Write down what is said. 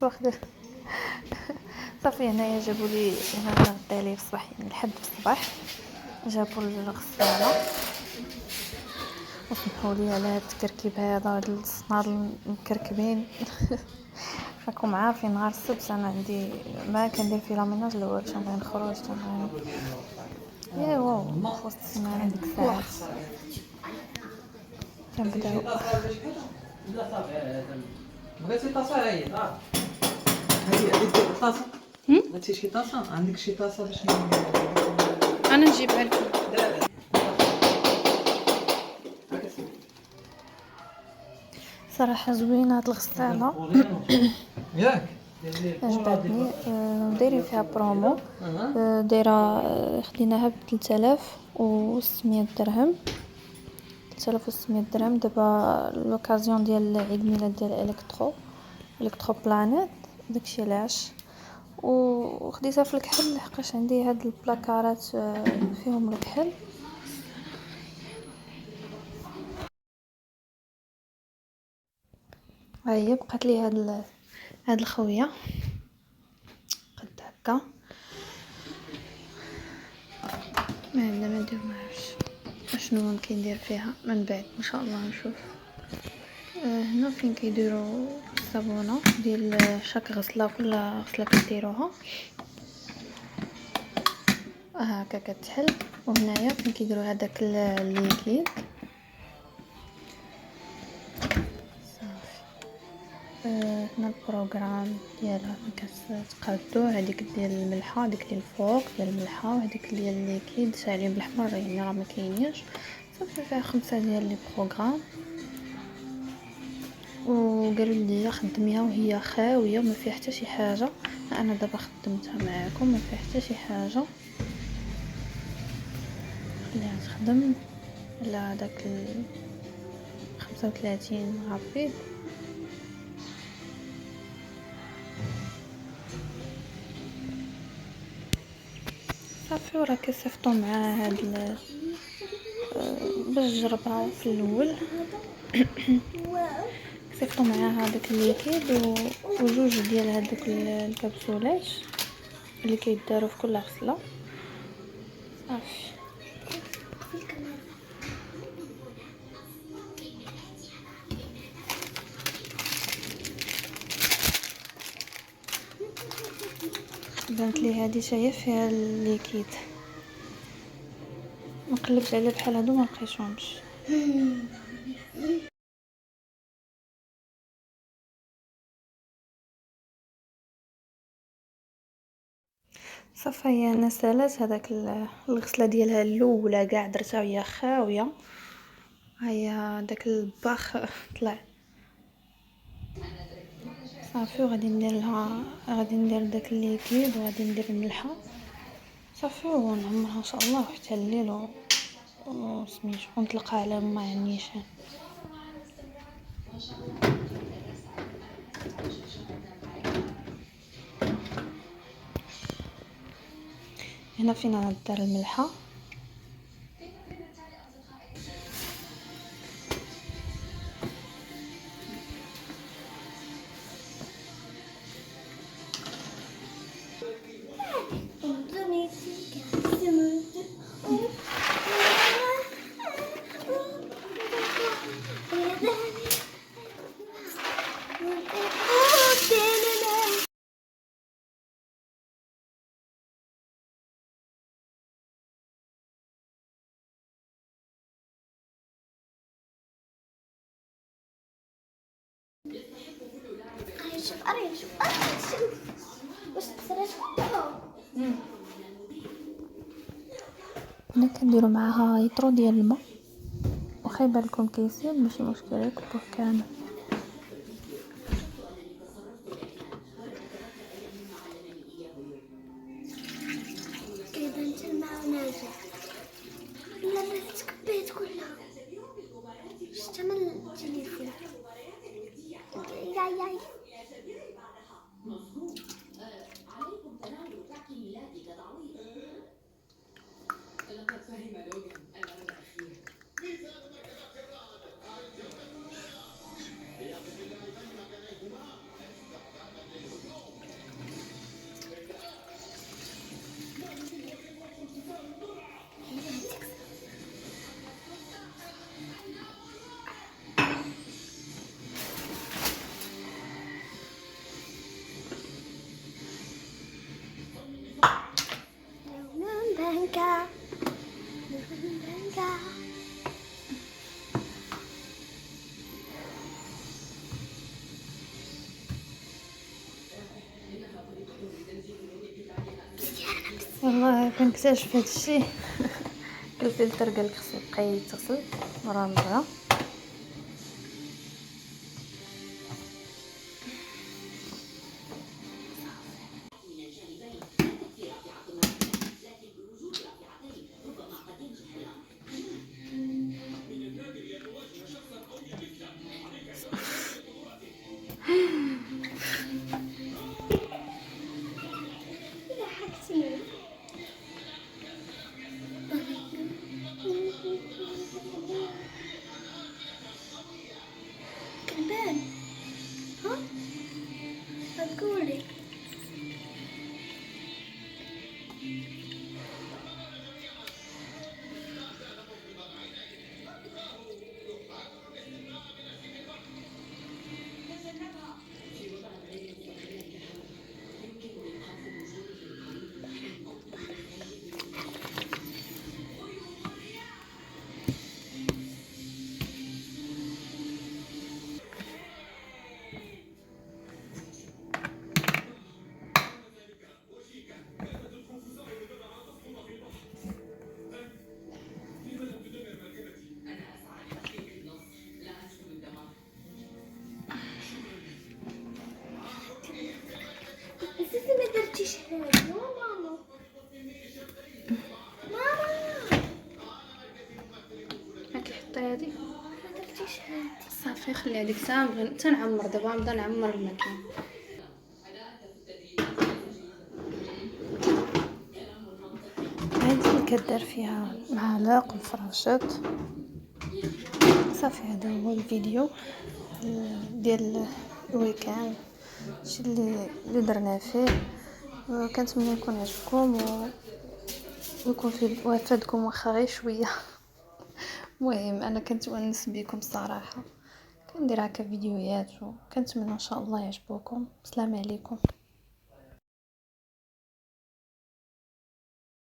واخده. صافي هنايا جابوا لي هنا غدا لي في الصباح، يعني الحد في الصباح جابوا الغساله وسمحوا لي على هاد التركيب هذا، هاد الصناد المكركبين. راكم عارفين نهار السبت انا عندي ما كندير في لاميناج الاول، تنبغي نخرج يا واو في وسط السيمانه ديك الساعات كنبداو. بغيتي طاسه هاهي هذيك طاسه. بغيتي شي طاسه؟ عندك شي طاسه باش انا نجيبها لكم. صراحه زوينه هاد الغساله. ياك عجبتني. دايرين فيها برومو. دايره خديناها ب 3600 درهم. 3600 درهم دابا لوكازيون ديال عيد ميلاد ديال الكترو بلانيت، داكشي علاش. وخديتها في الكحل لحقاش عندي هاد البلاكارات فيهم الكحل. هي بقات لي هاد الخويه قد هكا. ما عندنا ما ندير، ما عرفتش اشنو ممكن ندير فيها من بعد ان شاء الله نشوف. هنا فين كيديروا الصابونه ديال شاك غسله، كل غسله كديروها هكا كتحل. وهنايا فين كيديروا هذاك الليكيد صافي. هنا البروغرام ديالها فين كتقادو، هذيك ديال الملحه، هذيك ديال الفوق ديال الملحه، وهذيك ديال الليكيد شاعلين بالاحمر يعني راه ما كاينينش. صافي فيها 5 ديال لي بروغرام. وقالوا لي خدميها وهي خاويه وما فيها حتى شي حاجه. انا دابا خدمتها معاكم ما فيها حتى شي حاجه، خليها تخدم على هذاك 35 رابيد. صافي وراه كيصيفطوا مع هاد باش نجربها في الاول. كيصيفطوا معاها هذاك الليكيد وجوج ديال هذوك الكبسولات اللي كيداروا في كل غسله. صافي بانت لي هذه شايه فيها الليكيد، نقلبت على بحال هادو ما لقيتهمش. صافي هي انا سالات هذاك الغسله ديالها الاولى كاع درتها وهي خاويه. هيا داك الباخ طلع صافي. وغادي ندير لها، غادي ندير داك الليكيد وغادي ندير الملحه صافي ونعمرها ان شاء الله حتى الليل وسميتو ونطلقها على ما النيشان. هنا فين غندير الملحه. شوف واش تصرات كلهم. هنا كنديروا معاها يطرو ديال الماء، واخا يبانلكم كيسيل ماشي مشكل، يكبوه كامل. كيبان حتى الماء نازل. لا ما تكبيت كلها شتا من التليفون. ياي يلا كنكتشف هاد الشي. الفلتر قالك خصو يبقى يتغسل مرة. كلبان ها هتقولي أساسا ما درتيش هادي ماما هاكي حطي هادي ما درتيش هادي صافي. خلي هاديك تنعمر دابا. نبدا نعمر الماكينه. هادي كدار فيها معالق وفراشات. صافي هذا هو الفيديو ديال الويكاند. هادشي اللي درنا فيه. كنتمنى يكون عجبكم ويكون فادكم واخا غير شويه. المهم انا كنت ونس بكم صراحه. كندير هكا فيديوهات وكنتمنى ان شاء الله يعجبوكم. السلام عليكم.